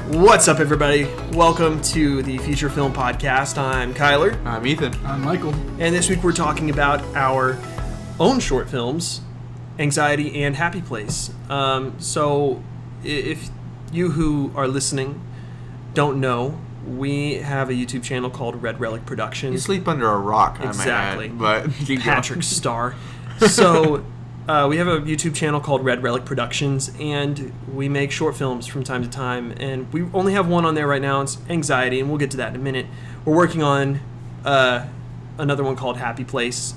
What's up, everybody? Welcome to the Feature Film Podcast. I'm Kyler. I'm Ethan. I'm Michael. And this week we're talking about our own short films, Anxiety and Happy Place. So if you who are listening don't know, we have a YouTube channel called Relic Productions. You sleep under a rock, Exactly. I might add, but Patrick Star. So we have a YouTube channel called Relic Productions, and we make short films from time to time. And we only have one on there right now. It's Anxiety, and we'll get to that in a minute. We're working on another one called Happy Place.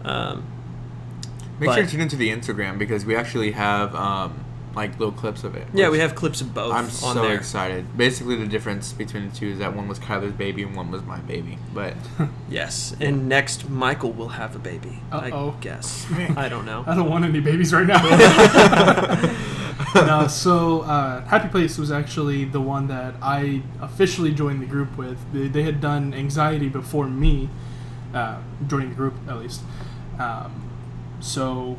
Make sure to tune into the Instagram because we actually have like little clips of it. Yeah, we have clips of both. I'm on so there. excited. Basically, the difference between the two is that one was Kyler's baby and one was my baby. But Yes, and next Michael will have a baby. Uh-oh. I guess. I don't know. I don't want any babies right now. No, so Happy Place was actually the one that I officially joined the group with. They had done Anxiety before me, joining the group at least. So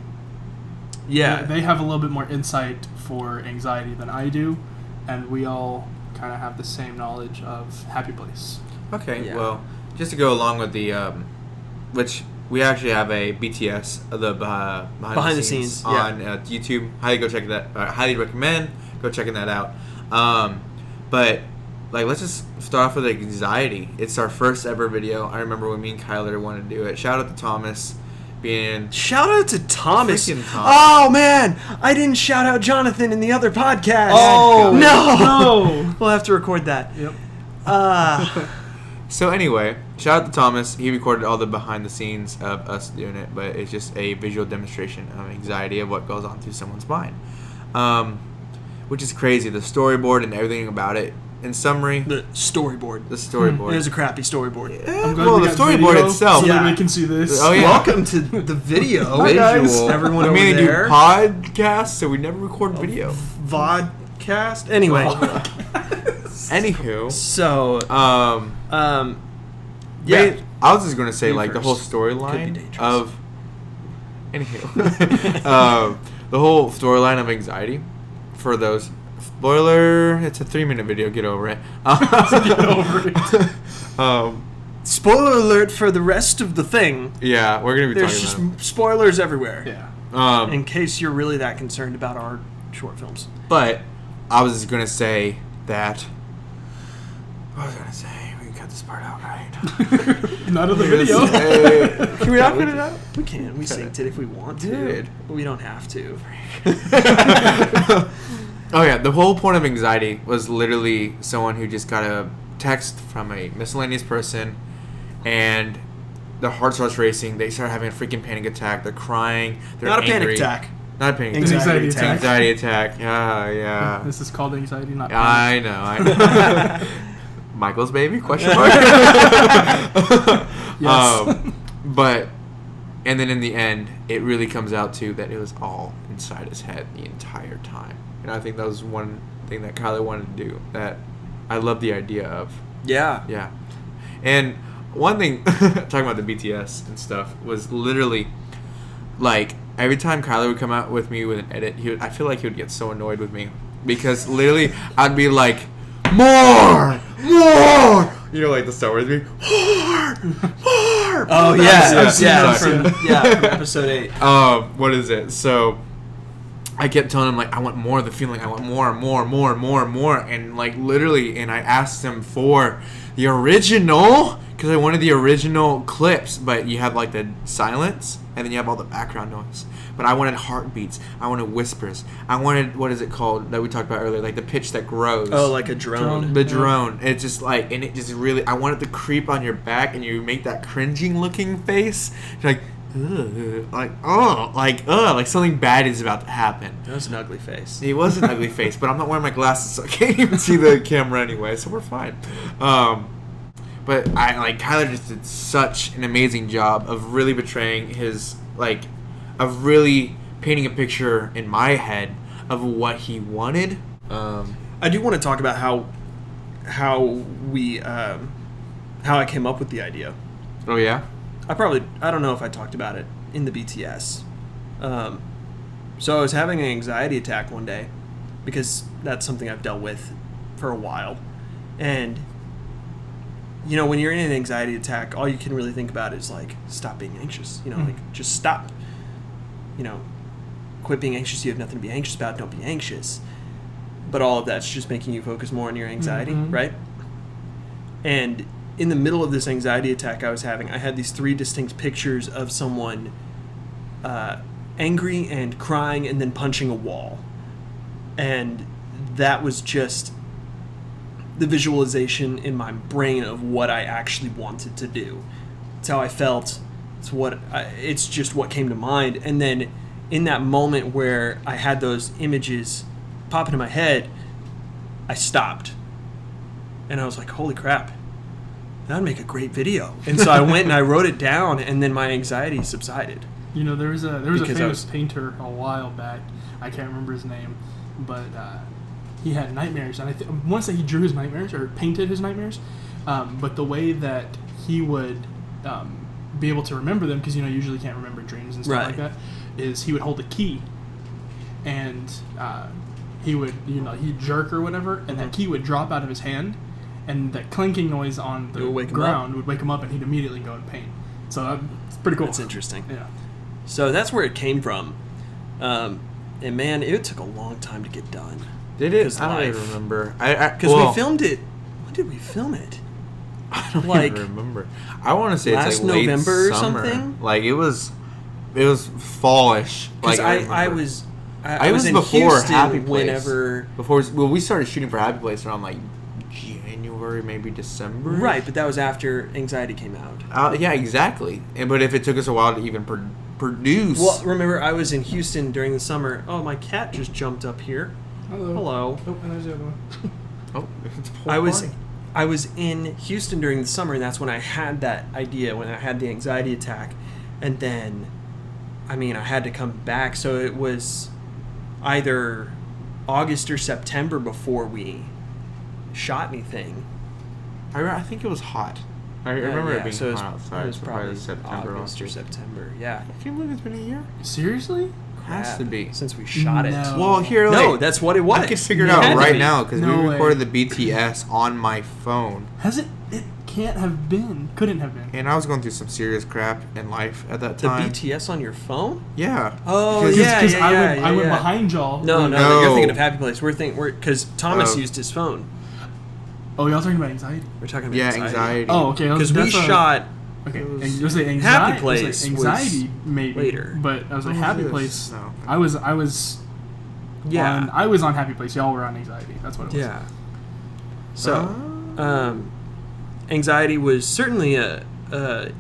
Yeah. they have a little bit more insight for Anxiety than I do, and we all kind of have the same knowledge of Happy Place. okay, Yeah. well, just to go along with the, which we actually have a BTS of the behind the scenes yeah. on YouTube. Highly recommend go checking that out. But like, let's just start off with Anxiety. It's our first ever video. I remember when me and Kyler wanted to do it. Shout out to Thomas. Shout out to Thomas. Freaking Thomas. Oh, man. I didn't shout out Jonathan in the other podcast. Oh, no. We'll have to record that. Yep. So anyway, shout out to Thomas. He recorded all the behind the scenes of us doing it, but it's just a visual demonstration of Anxiety of what goes on through someone's mind. Which is crazy. The storyboard and everything about it. In summary, The storyboard. storyboard. It was a crappy storyboard. I'm glad Well, we the got storyboard video itself. so Yeah. that we can see this. Oh, yeah. Welcome to the video. Hi, guys. Visual. Everyone I over mean, they there. do podcasts, so we never record video. Vodcast. Anyway. Anywho, So, yeah, yeah. I was just gonna say You like the whole first. Could be storyline dangerous. of. Anywho, the whole storyline of Anxiety. For those, spoiler, it's a 3-minute video. Get over it. Get over it. Spoiler alert for the rest of the thing. Yeah, we're gonna be There's talking just spoilers everywhere. Yeah. In case you're really that concerned about our short films. But I was just gonna say that. What was I gonna say? We can cut this part out, right? Not of the video. Can we not cut it out? We can. We synced it if we want to. Dude. But we don't have to. Oh yeah, the whole point of Anxiety was literally someone who just got a text from a miscellaneous person, and their heart starts racing. They start having a freaking panic attack. They're crying. They're Not a angry. panic attack. Not a panic Anxiety attack. attack. It's an anxiety attack. Yeah. This is called Anxiety, not I panic. know. I know. Michael's baby? Question mark. Yes. But, and then in the end, it really comes out to that it was all inside his head the entire time. And I think that was one thing that Kyler wanted to do that I love the idea of. Yeah. Yeah. And one thing, talking about the BTS and stuff, was literally, like, every time Kyler would come out with me with an edit, I feel like he would get so annoyed with me. Because literally, I'd be like, more! You know, like the Star Wars movie, more! Oh, Yes, yeah. sorry. From episode 8. What is it? So I kept telling him, like, I want more of the feeling. I want more. And, like, literally, and I asked him for the original, because I wanted the original clips, but you have, like, the silence, and then you have all the background noise. But I wanted heartbeats. I wanted whispers. I wanted, what is it called that we talked about earlier? Like, the pitch that grows. Oh, like a drone. The drone. It's just like, and it just really, I want it to creep on your back, and you make that cringing looking face. You're like, ugh, like something bad is about to happen. That was an ugly face. It was an ugly face, but I'm not wearing my glasses, so I can't even see the camera anyway, so we're fine. But Kyler just did such an amazing job of really portraying his, like, of really painting a picture in my head of what he wanted. I do want to talk about how I came up with the idea. Oh yeah? I don't know if I talked about it in the BTS. So I was having an anxiety attack one day, because that's something I've dealt with for a while. And, you know, when you're in an anxiety attack, all you can really think about is, like, stop being anxious. You know, like, just stop. You know, quit being anxious. You have nothing to be anxious about. Don't be anxious. But all of that's just making you focus more on your anxiety, right? And in the middle of this anxiety attack I was having, I had these 3 distinct pictures of someone angry and crying and then punching a wall. And that was just the visualization in my brain of what I actually wanted to do. It's how I felt. It's just what came to mind. And then in that moment where I had those images pop into my head, I stopped. And I was like, holy crap, that would make a great video. And so I went and I wrote it down, and then my anxiety subsided. You know, there was a famous painter a while back. I can't remember his name, but he had nightmares, and I want to say he drew his nightmares or painted his nightmares. But the way that he would be able to remember them, because, you know, you usually can't remember dreams and stuff like that, is he would hold a key, and he would, you know, he'd jerk or whatever, and that key would drop out of his hand, and that clinking noise on the ground would wake him up, and he'd immediately go in pain. So it's pretty cool. That's interesting. Yeah. So that's where it came from. And man, it took a long time to get done. Did it? I don't even remember. Because we filmed it. When did we film it? I don't even remember. I want to say it's like late November or summer. something. Like it was fallish. Because like I was in before Houston Happy Place. Whenever We started shooting for Happy Place around like January, maybe December. Right, but that was after Anxiety came out. Yeah, exactly. But if it took us a while to even produce. Well, remember, I was in Houston during the summer. Oh, my cat just jumped up here. Hello. Oh, and there's the other one. Oh, it's I was in Houston during the summer, and that's when I had that idea, when I had the anxiety attack. And then, I mean, I had to come back. So it was either August or September before we shot anything. I think it was hot. I remember it being hot outside. It was probably September. August or September, yeah. I can't believe it's been a year. Seriously? Has to be. Since we shot it. Well, here, no, that's what it was. I can figure it out right now because we recorded way. the BTS on my phone. Has it? It can't have been. Couldn't have been. And I was going through some serious crap in life at that The time. BTS on your phone? Yeah. Oh, Because yeah. I went behind y'all. No, you're thinking of Happy Place. Because Thomas used his phone. Oh, y'all talking about anxiety? We're talking about anxiety. Oh, okay. Because we shot. Okay, it was like anxiety. Happy Place. Was like anxiety, maybe later. But I was like Happy Place. No. I was. Yeah. I was on Happy Place. Y'all were on anxiety. That's what it was. Yeah. So, anxiety was certainly a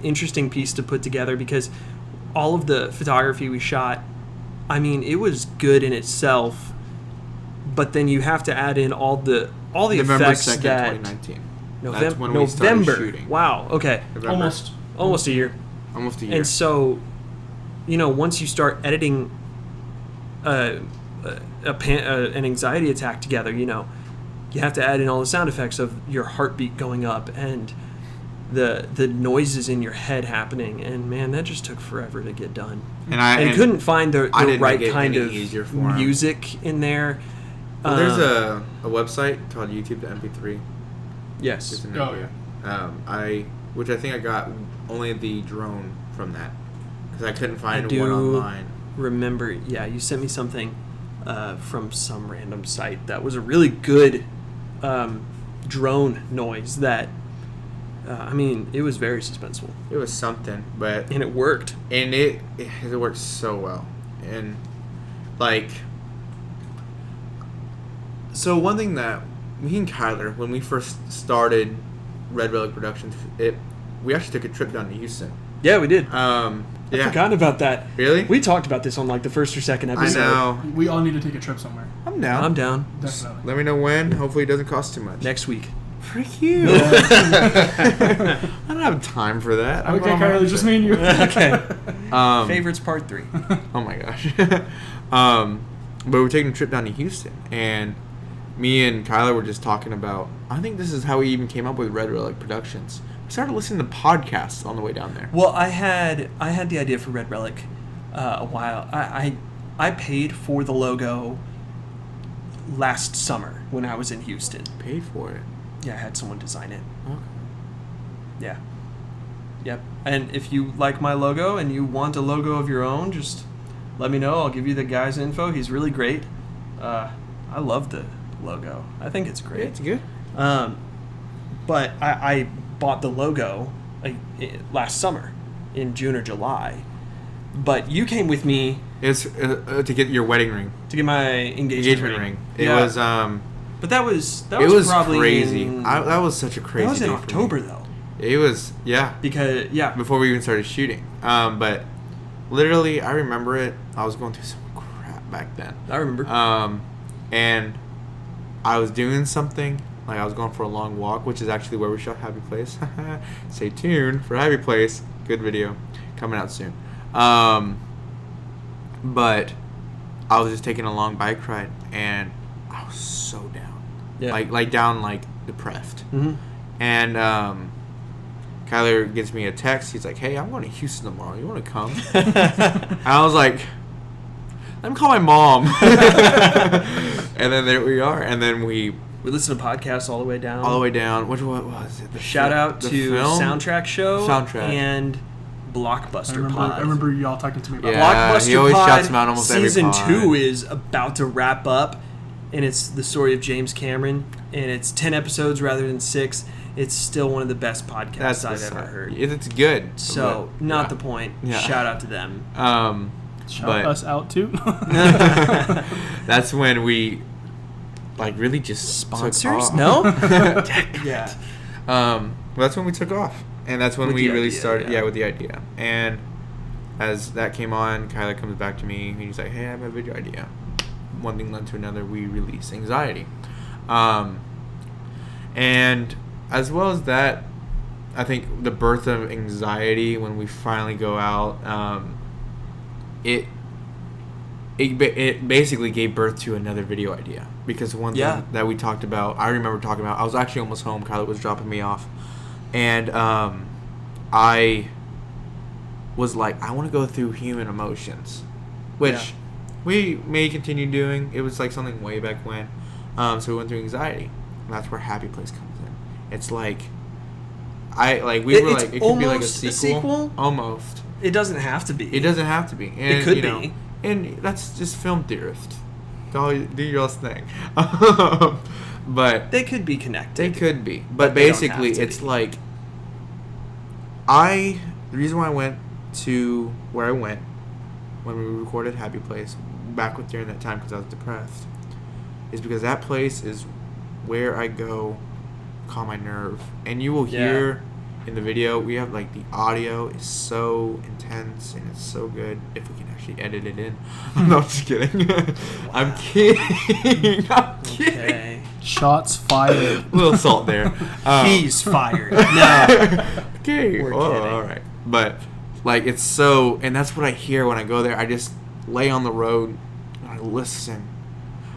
interesting piece to put together because all of the photography we shot, I mean, it was good in itself, but then you have to add in all the November effects 2nd, that 2019. That's when we started shooting. Wow. Okay. November. Almost a year. Almost a year. And so, you know, once you start editing an anxiety attack together, you know, you have to add in all the sound effects of your heartbeat going up and the noises in your head happening, and man, that just took forever to get done. And couldn't find the right kind of music in there. Well, there's a website called YouTube to MP3. Yes. Oh yeah. Which I think I got only the drone from that because I couldn't find one online. Remember, yeah, you sent me something from some random site that was a really good drone noise that. I mean, it was very suspenseful. It was something, and it worked. And it worked so well. And like, so one thing that me and Kyler, when we first started Red Relic Productions, we actually took a trip down to Houston. Yeah, we did. I forgot about that. Really? We talked about this on like the first or second episode. I know. We all need to take a trip somewhere. I'm down. I'm down. Definitely. Let me know when. Hopefully, it doesn't cost too much. Next week. Frick you. I don't have time for that. Okay, Kylie, just me and you. Okay. Favorites part 3. Oh my gosh. But we're taking a trip down to Houston, and me and Kyler were just talking about. I think this is how we even came up with Red Relic Productions. We started listening to podcasts on the way down there. Well, I had the idea for Red Relic a while. I paid for the logo last summer when I was in Houston. Paid for it. Yeah, I had someone design it. Okay. Yeah. Yep. And if you like my logo and you want a logo of your own, just let me know. I'll give you the guy's info. He's really great. I love the logo. I think it's great. Yeah, it's good. But I bought the logo last summer in June or July. But you came with me. It's to get your wedding ring. To get my engagement ring. It yeah. was. But that was it was probably crazy. That was such a crazy. That was in day October for me. though. It was because before we even started shooting. But literally, I remember it. I was going through some crap back then. I remember. And I was doing something. Like I was going for a long walk, which is actually where we shot Happy Place. Stay tuned for Happy Place. Good video coming out soon. But I was just taking a long bike ride, and I was so down. Yeah. Like down, like depressed. Mm-hmm. And Kyler gives me a text. He's like, "Hey, I'm going to Houston tomorrow. You want to come?" And I was like, "Let me call my mom." And then there we are. And then we listened to podcasts all the way down. All the way down. What was it? Shout out to film? Soundtrack Show. And Blockbuster Pod. I remember y'all talking to me about Blockbuster he always Pod. shouts them out almost every Season pod. 2 is about to wrap up, and it's the story of James Cameron, and it's 10 episodes rather than 6. It's still one of the best podcasts I've ever heard. It's good. So, not the point. Yeah. Shout out to them. Shout us out too. That's when we really just sponsors? took No? Yeah. That's when we took off. And that's when we really started with the idea. And as that came on, Kyler comes back to me and he's like, "Hey, I have a video idea." One thing led to another, we release Anxiety. And as well as that, I think the birth of Anxiety, when we finally go out, it basically gave birth to another video idea. Because one thing that we talked about, I remember talking about, I was actually almost home. Kyler was dropping me off. And I was like, I want to go through human emotions, which we may continue doing. It was like something way back when. So we went through Anxiety. And that's where Happy Place comes in. It's like, it could be like a sequel. Almost. It doesn't have to be. It doesn't have to be. And, it could be. And that's just film theorist. Do your thing. But they could be connected. They could be. But basically, it's like, the reason why I went to where I went when we recorded Happy Place, back during that time because I was depressed, is because that place is where I go calm my nerve. And you will hear in the video, we have the audio is so intense and it's so good if we can actually edit it in. No, I'm just kidding. Wow. I'm kidding. Okay. Shots fired. A little salt there. He's fired. No. Okay. We're kidding. Kidding. All right. But it's so, and that's what I hear when I go there. I just lay on the road and I listen.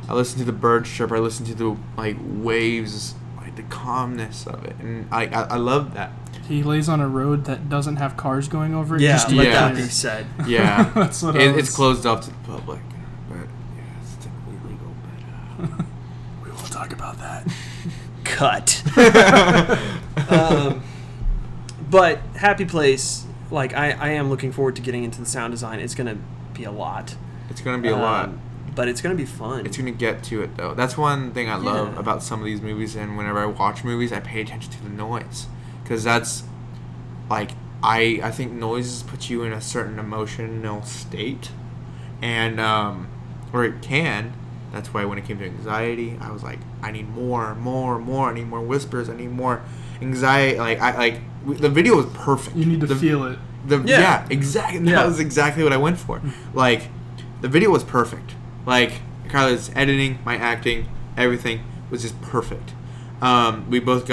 I listen to the birds chirp. I listen to the waves, the calmness of it, and I love that. He lays on a road that doesn't have cars going over it. Yeah, just let that be said. Yeah, that's what it's closed off to the public, but it's technically legal. But we won't talk about that. Cut. But Happy Place, I am looking forward to getting into the sound design. It's gonna be a lot. It's gonna be a lot. But it's going to be fun. It's going to get to it, though. That's one thing I love about some of these movies, and whenever I watch movies, I pay attention to the noise. Because that's, I think noises put you in a certain emotional state, and, or it can. That's why when it came to Anxiety, I was like, I need more. I need more whispers. I need more anxiety. The video was perfect. You need to feel it. Exactly. That was exactly what I went for. The video was perfect. Kyler's editing, my acting, everything was just perfect. We both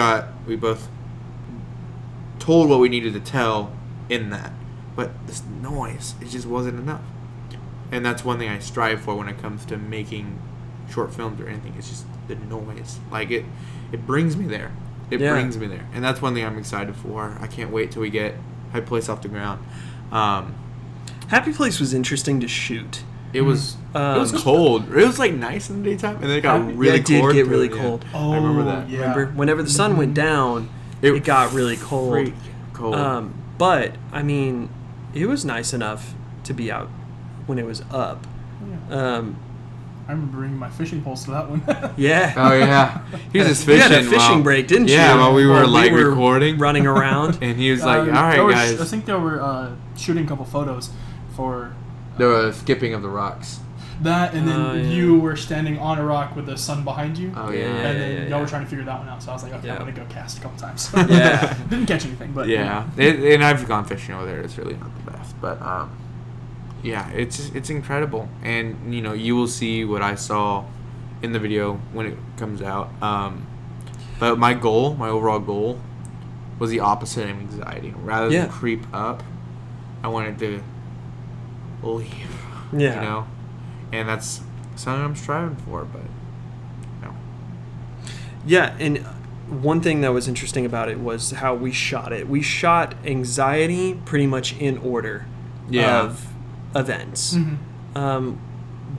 told what we needed to tell in that. But this noise, it just wasn't enough. And that's one thing I strive for when it comes to making short films or anything. It's just the noise. It brings me there. It brings me there. And that's one thing I'm excited for. I can't wait till we get Happy Place off the ground. Happy Place was interesting to shoot. It was cold. It was like nice in the daytime, and then it got really it cold. did get really cold. Oh, I remember that. yeah. Remember, whenever the sun went down, it got really cold. Freak cold. But I mean, it was nice enough to be out when it was up. Yeah. I remember bringing my fishing poles to that one. Yeah. Oh yeah, he was just You fishing. had a fishing break, didn't you? Yeah, while we were recording, running around, and he was like, "All right, guys." I think they were shooting a couple photos for the skipping of the rocks. that, and then you were standing on a rock with the sun behind you. Oh yeah, and then y'all were trying to figure that one out. So I was like, okay, I'm gonna go cast a couple times. Yeah. Didn't catch anything, but yeah. And I've gone fishing over there. It's really not the best, but yeah, it's incredible, and you will see what I saw in the video when it comes out. But my overall goal, was the opposite of anxiety. Rather than creep up, I wanted to leave. Yeah. And that's something I'm striving for, but Yeah, and one thing that was interesting about it was how we shot it. We shot anxiety pretty much in order of events. Mm-hmm.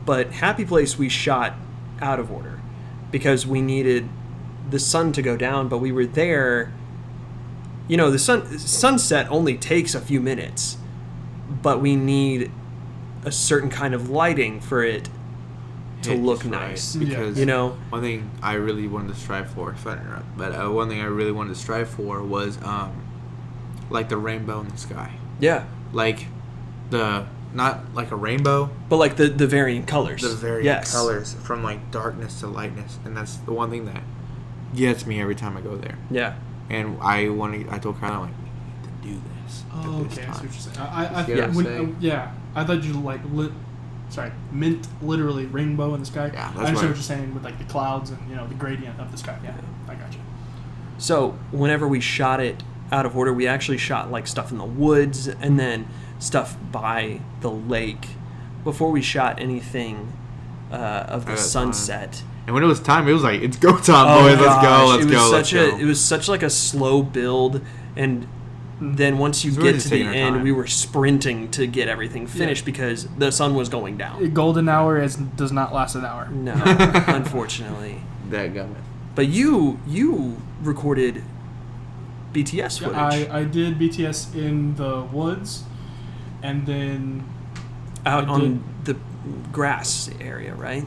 But Happy Place we shot out of order because we needed the sun to go down, but we were there. The sunset only takes a few minutes, but we need a certain kind of lighting for it to look nice. Because one thing I really wanted to strive for, if I interrupt, but one thing I really wanted to strive for was like the rainbow in the sky. Yeah. Like not like a rainbow, but like the varying colors. The varying colors from like darkness to lightness, and that's the one thing that gets me every time I go there. Yeah. And I told Carla, like, we need to do this. Oh, at this okay. I time. see what you're saying. I thought you meant literally rainbow in the sky. Yeah, that's I understand what you're saying with like the clouds and the gradient of the sky. Yeah, I got you. So whenever we shot it out of order, we actually shot like stuff in the woods and then stuff by the lake before we shot anything of the sunset. Fun. And when it was time, it was like, it's go time, boys. Let's go. It was such like a slow build, and then once you get to the end, we were sprinting to get everything finished because the sun was going down. A golden hour does not last an hour. No, unfortunately. That got me. But you recorded BTS footage. I did BTS in the woods, and then out on the grass area, right?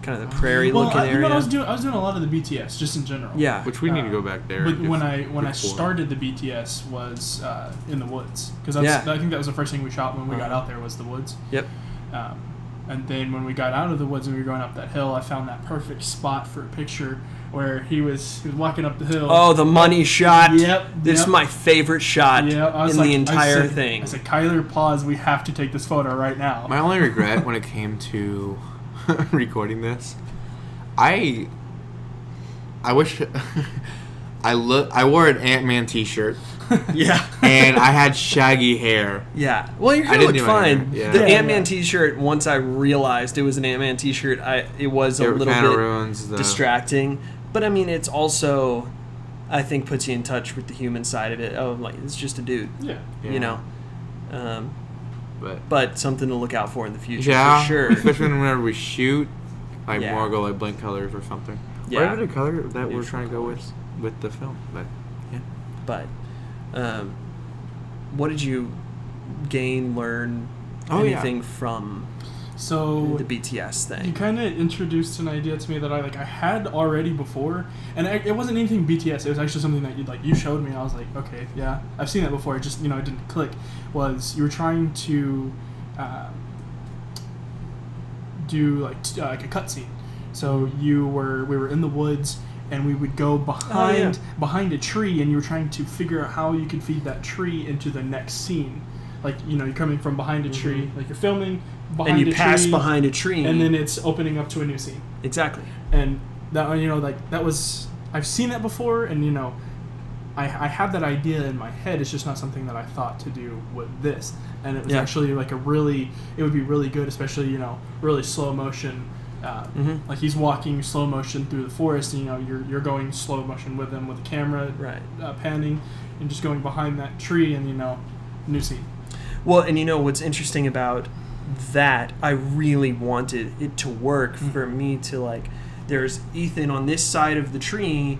Kind of the prairie-looking area. I was doing a lot of the BTS just in general. Yeah, which we need to go back there. But when I started the BTS was in the woods because I think that was the first thing we shot when we got out there was the woods. Yep. And then when we got out of the woods and we were going up that hill, I found that perfect spot for a picture where he was walking up the hill. Oh, the money shot. Yep. This is my favorite shot in the entire thing. I said, Kyler, pause. We have to take this photo right now. My only regret when it came to recording this, I wish I wore an Ant-Man t-shirt. Yeah. And I had shaggy hair. Yeah. Well, your hair looked fine. The Ant-Man t-shirt, once I realized it was an Ant-Man t-shirt, it was a little bit distracting. But I mean, it's also, I think, puts you in touch with the human side of it. Oh, like, it's just a dude. Yeah. But something to look out for in the future, for sure. Especially whenever we shoot, like more go like blank colors or something. Yeah. Whatever the color that we're trying to go with the film. But yeah. But what did you learn anything from the BTS thing? You kind of introduced an idea to me that I had already before, and it wasn't anything BTS. It was actually something that you showed me, and I was like, okay, yeah, I've seen that before. It just it didn't click. Was you were trying to do like a cutscene. So we were in the woods. And we would go behind a tree, and you were trying to figure out how you could feed that tree into the next scene. Like, you're coming from behind a tree, like you're filming behind a tree. And you pass behind a tree. And then it's opening up to a new scene. Exactly. And that, that was, I've seen that before, and, I had that idea in my head. It's just not something that I thought to do with this. And it was actually like it would be really good, especially, really slow motion. Like he's walking slow motion through the forest, and you're going slow motion with him with the camera panning and just going behind that tree, and new scene. Well, and what's interesting about that I really wanted it to work for me to, like, there's Ethan on this side of the tree,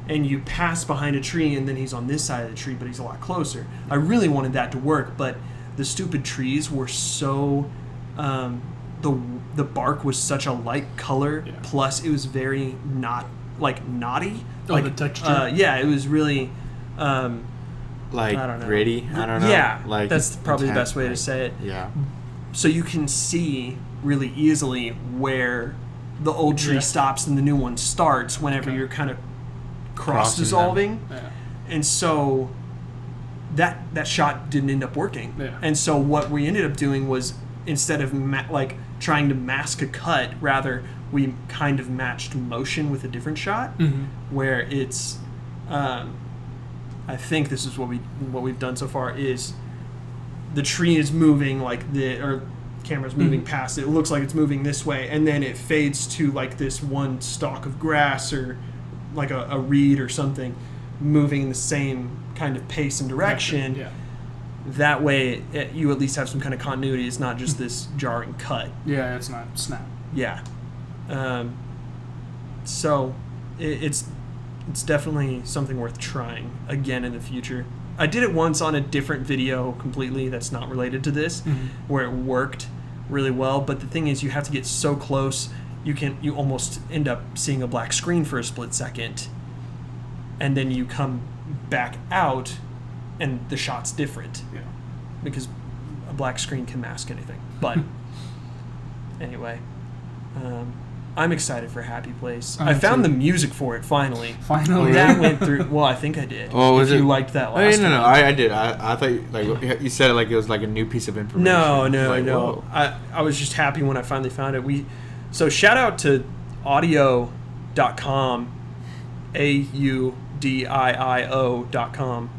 and you pass behind a tree, and then he's on this side of the tree, but he's a lot closer. I really wanted that to work, but the stupid trees were so... the bark was such a light color, plus it was very knotty. The texture? Yeah, it was really... like, I don't know. gritty? I don't know. Yeah, like, that's probably the best way to say it. Yeah. So you can see really easily where the old tree stops and the new one starts whenever you're kind of cross-dissolving. Yeah. And so that shot didn't end up working. Yeah. And so what we ended up doing was, instead of trying to mask a cut, rather we kind of matched motion with a different shot, where it's... I think this is what we've done so far, is the tree is moving camera's moving past it. It looks like it's moving this way, and then it fades to like this one stalk of grass or like a reed or something moving in the same kind of pace and direction. Yeah. That way, you at least have some kind of continuity. It's not just this jarring cut. Yeah, it's not snap. Yeah. So it's definitely something worth trying again in the future. I did it once on a different video completely that's not related to this, where it worked really well. But the thing is, you have to get so close, you almost end up seeing a black screen for a split second, and then you come back out, and the shot's different. Yeah. Because a black screen can mask anything. But anyway, I'm excited for Happy Place. I found the music for it finally. Finally, that went through. Well, I think I did. Oh, was if it? You liked that last? No, one. I did. I thought you said it like it was like a new piece of information. No. Whoa. I was just happy when I finally found it. So shout out to audio.com, audiio.com.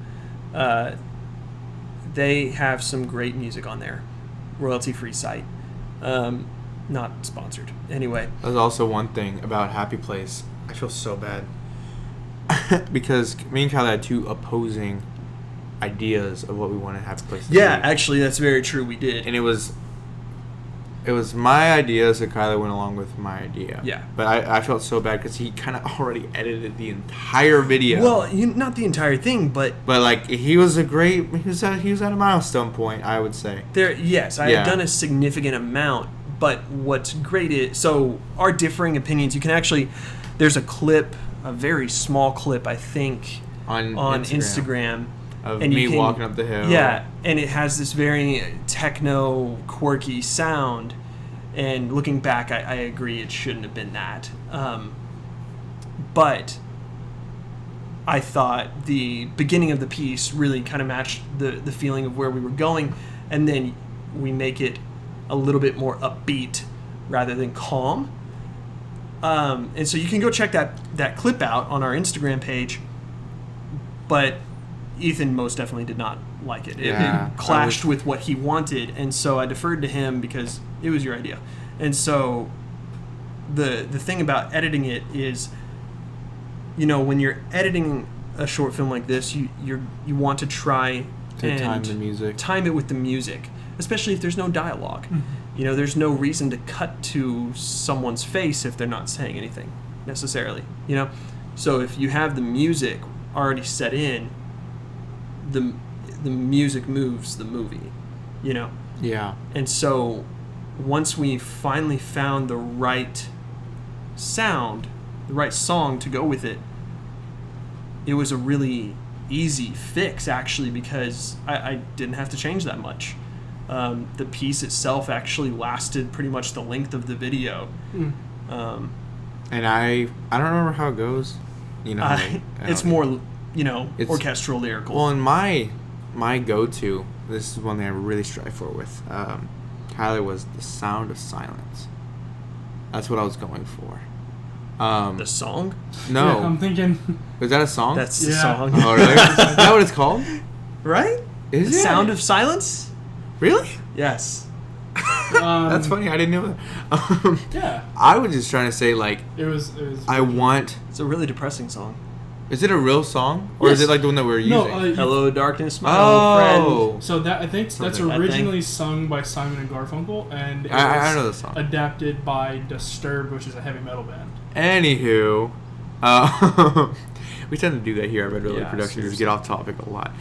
They have some great music on there. Royalty-free site. Not sponsored. Anyway. That's also one thing about Happy Place. I feel so bad. Because me and Kyle had two opposing ideas of what we wanted Happy Place to be. Actually, that's very true. We did. And it was my idea, so Kyler went along with my idea. Yeah. But I felt so bad because he kind of already edited the entire video. Well, not the entire thing, but like he was at a milestone point, I would say. I had done a significant amount. But what's great is, so our differing opinions, you can actually, there's a clip, a very small clip, I think, on Instagram of and me walking up the hill. Yeah, and it has this very techno, quirky sound. And looking back, I agree it shouldn't have been that. But I thought the beginning of the piece really kind of matched the feeling of where we were going. And then we make it a little bit more upbeat rather than calm. And so you can go check that clip out on our Instagram page. But Ethan most definitely did not like it. It clashed with what he wanted, and so I deferred to him because it was your idea. And so the thing about editing it is, when you're editing a short film like this, you want to try to time the music. Time it with the music. Especially if there's no dialogue. Mm-hmm. There's no reason to cut to someone's face if they're not saying anything, necessarily. So if you have the music already set in, the music moves the movie, Yeah. And so once we finally found the right sound, the right song to go with it, it was a really easy fix, actually, because I didn't have to change that much. The piece itself actually lasted pretty much the length of the video. And I don't remember how it goes. It's more, it's orchestral, lyrical. Well, in my go-to, this is one thing I really strive for with Kyler, was The Sound of Silence. That's what I was going for. The song? No. Yeah, I'm thinking. Is that a song? That's the song. Oh, really? Is that what it's called? Right? Is The it? Sound of Silence? Really? Yes. That's funny. I didn't know that. Yeah. I was just trying to say, like, it was. I want. It's a really depressing song. Is it a real song? Or Yes. is it like the one that we were using? No, Hello, darkness, my old friend. So that I think that's Something. originally sung by Simon and Garfunkel, and it I was know the song. adapted by Disturbed, which is a heavy metal band. Anywho, we tend to do that here at Red Relic Productions. Just get off topic a lot.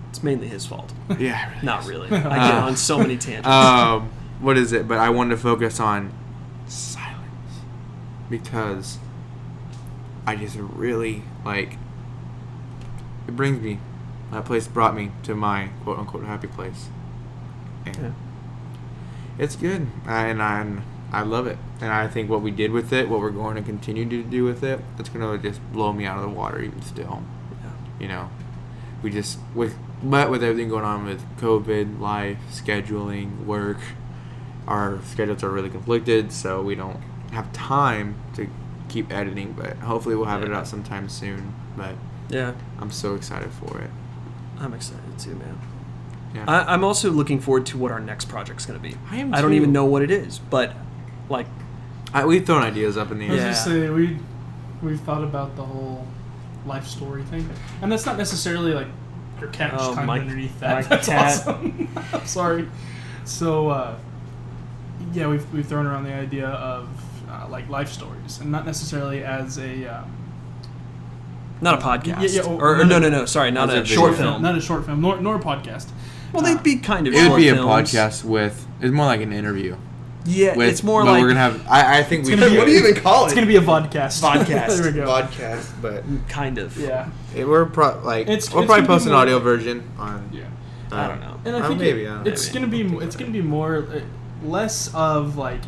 It's mainly his fault. Yeah, it really Not is. really. I get on so many tangents. What is it? But I wanted to focus on silence because I just really like. It brings me. That place brought me to my quote unquote happy place, and Yeah. it's good, and I love it, and I think what we did with it, what we're going to continue to do with it, it's gonna just blow me out of the water even still. Yeah. You know, we just with everything going on with COVID, life, scheduling, work, our schedules are really conflicted, so we don't have time to keep editing. But hopefully, we'll have it out sometime soon. But Yeah. I'm so excited for it. I'm excited too, man. Yeah. I'm also looking forward to what our next project's going to be. I am I don't too. even know what it is, but like, We've thrown ideas up in the I was air. just say we've thought about the whole life story thing, and that's not necessarily like your cat just climbed underneath that. my That's cat. awesome. I'm sorry. So yeah, we've thrown around the idea of like life stories, and not necessarily as a not a podcast. Yeah, or no, sorry, not As a a short video. film. not a short film, nor a podcast. Well, they'd be kind of It would short be a films. podcast with. It's more like an interview. Yeah, With, it's more but like we're gonna have. I think we. gonna be- What do you even call It's gonna be a vodcast. Vodcast. There we go. podcast, but kind of. Yeah. we're It's probably gonna probably be post an more- audio version on. Yeah. I don't know. And I think maybe, it's maybe. gonna be more less of like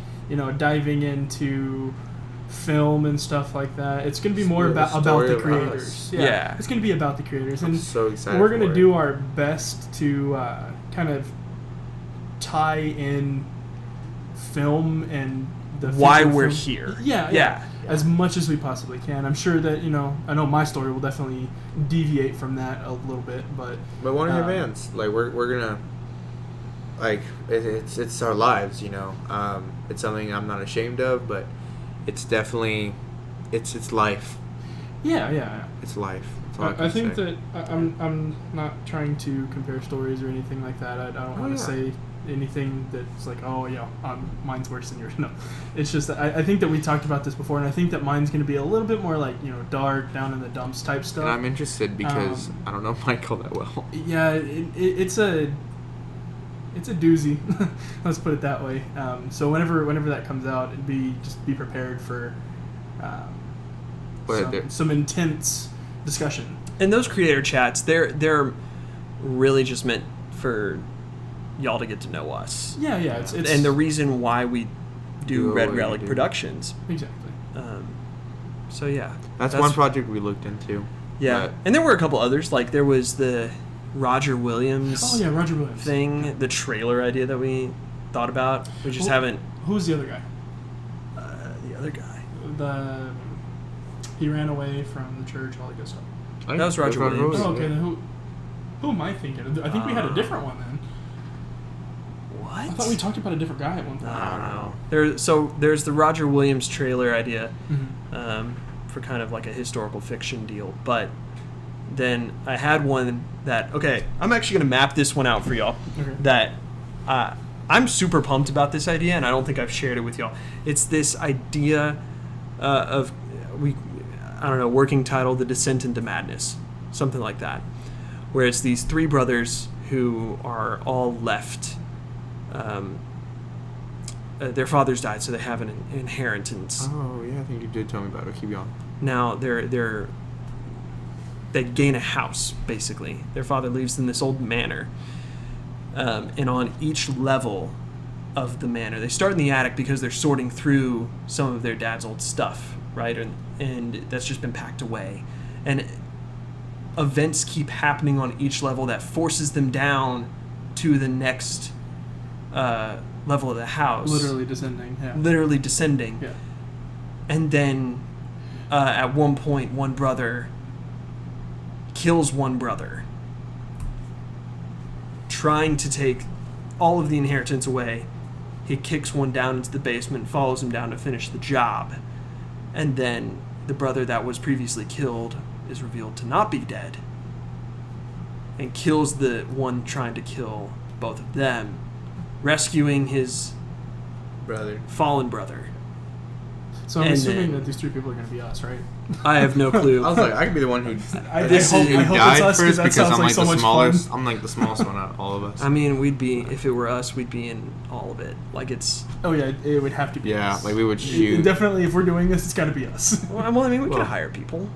diving into film and stuff like that. It's gonna be more The about story the of creators. us. Yeah. It's gonna be about the creators, I'm and so excited. we're gonna for do it. our best to kind of tie in film and the Why feature we're film- here. Yeah, Yeah. as much as we possibly can. I'm sure that I know my story will definitely deviate from that a little bit, but But one of your bands, like we're gonna, like it's our lives, It's something I'm not ashamed of, but it's definitely, it's life. yeah. It's life. That's all I I can think say. that I'm not trying to compare stories or anything like that. I don't want to say anything that's like, oh yeah, mine's worse than yours. No, it's just that I think that we talked about this before, and I think that mine's going to be a little bit more like dark, down in the dumps type stuff. And I'm interested because I don't know Michael that well. Yeah, it's a doozy. Let's put it that way. So whenever that comes out, just be prepared for some intense discussion. And those creator chats, they're really just meant for y'all to get to know us. Yeah. It's And the reason why we do what Red we Relic do. Productions. exactly. So yeah, That's one project we looked into. Yeah, but and there were a couple others. Like there was the Roger Williams. Oh yeah, Roger Williams thing, the trailer idea that we thought about. We just Who- haven't. Who's the other guy? The other guy. He ran away from the church, all that good stuff. I That was think Roger Roger Williams. Oh, okay. Then who am I thinking? I think we had a different one then. What? I thought we talked about a different guy at one point. I don't know. There's the Roger Williams trailer idea, Mhm. for kind of like a historical fiction deal. But then I had one that I'm actually gonna map this one out for y'all. Okay. That I'm super pumped about this idea, and I don't think I've shared it with y'all. It's this idea of working title, The Descent into Madness, something like that, where it's these three brothers who are all left. Their fathers died, so they have an inheritance. Oh yeah, I think you did tell me about it. Keep going. Now they gain a house, basically. Their father leaves them this old manor, and on each level of the manor, they start in the attic because they're sorting through some of their dad's old stuff, right? And that's just been packed away, and events keep happening on each level that forces them down to the next level of the house. Literally descending. Yeah. Literally descending. Yeah. And then at one point, one brother kills one brother, trying to take all of the inheritance away. He kicks one down into the basement, follows him down to finish the job, and then the brother that was previously killed is revealed to not be dead and kills the one trying to kill both of them, rescuing his fallen brother. So I'm And assuming then- that these 3 people are going to be us, right? I have no clue. I was like, I could be the one who I who hope it's died us, 'cause first that because sounds I'm like like so the much smallest. fun. I'm like the smallest one out of all of us. I mean, we'd be, if it were us, we'd be in all of it. Like, it's, Oh yeah, it would have to be Yeah, us. like we would shoot. Definitely, if we're doing this, it's got to be us. well, I mean, we Well- could hire people.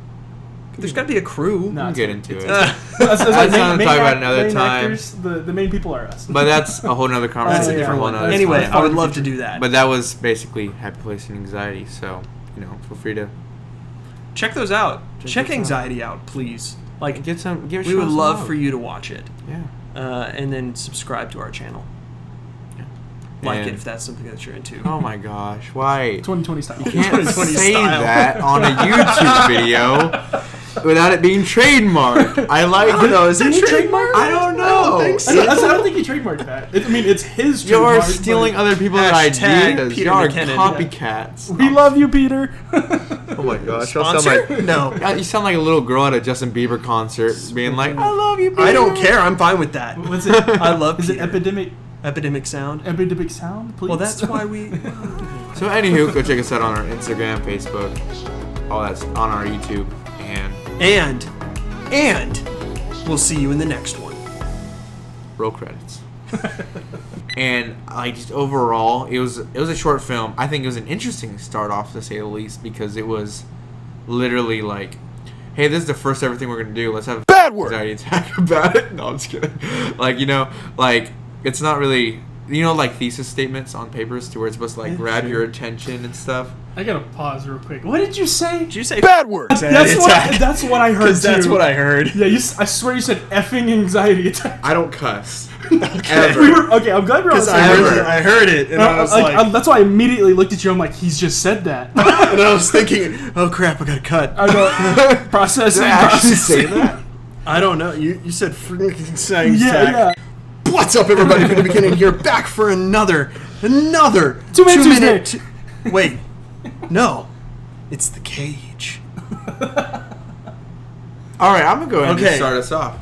There's got to be a crew. No, We'll it's get fine. into it. That's something to talk about another main time. Actors, the main people are us. But that's a whole nother conversation. That's a yeah, different whole one. nother Anyway, time. I would love to do that. But that was basically Happy Place and Anxiety. So feel free to check those out. Check those out. Anxiety out, please. Like, give we show would some love for you to watch it. Yeah. And then subscribe to our channel. Yeah. Like And- it if that's something that you're into. Oh my gosh! Why? 2020 style. You can't 2020 say style. that on a YouTube video without it being trademarked. I like. I don't know. Is it Didn't he trademark? trademark? I don't know. I don't think he trademarked that. I mean, it's his You're trademark. stealing but other people's Hashtag ideas. Peter Y'all are McKinnon. copycats. We love you, Peter. Oh my gosh! Sponsor? No. You sound like a little girl at a Justin Bieber concert, being like, "I love you, Peter." I don't care. I'm fine with that. What's it? I love Is it Peter. Epidemic Sound? Epidemic Sound? Please. Well, that's why we... So, anywho, go check us out on our Instagram, Facebook, all that's on our YouTube, and And we'll see you in the next one. roll credits. And like just overall, it was a short film. I think it was an interesting start off, to say the least, because it was literally like, hey, this is the first ever thing we're gonna do. Let's have Bad word. anxiety attack about it. No, I'm just kidding. Like, like it's not really, like thesis statements on papers to where it's supposed to like grab your attention and stuff. I gotta pause real quick. What did you say? Did you say Bad word. anxiety attack? That's what I heard. Because that's too. what I heard. Yeah, I swear you said effing anxiety attack. I don't cuss. Ever. Okay, I'm glad we're on the Because same page. I heard it, and I was like... that's why I immediately looked at you. I'm like, he's just said that. and I was thinking, oh crap, I gotta cut. I go processing. Did I actually say processing. that? I don't know. You said freaking saying Yeah, yeah. What's up, everybody? From the beginning here, back for another 2 minute minute. Wait, no, it's the cage. All right, I'm gonna go ahead and Okay. start us off.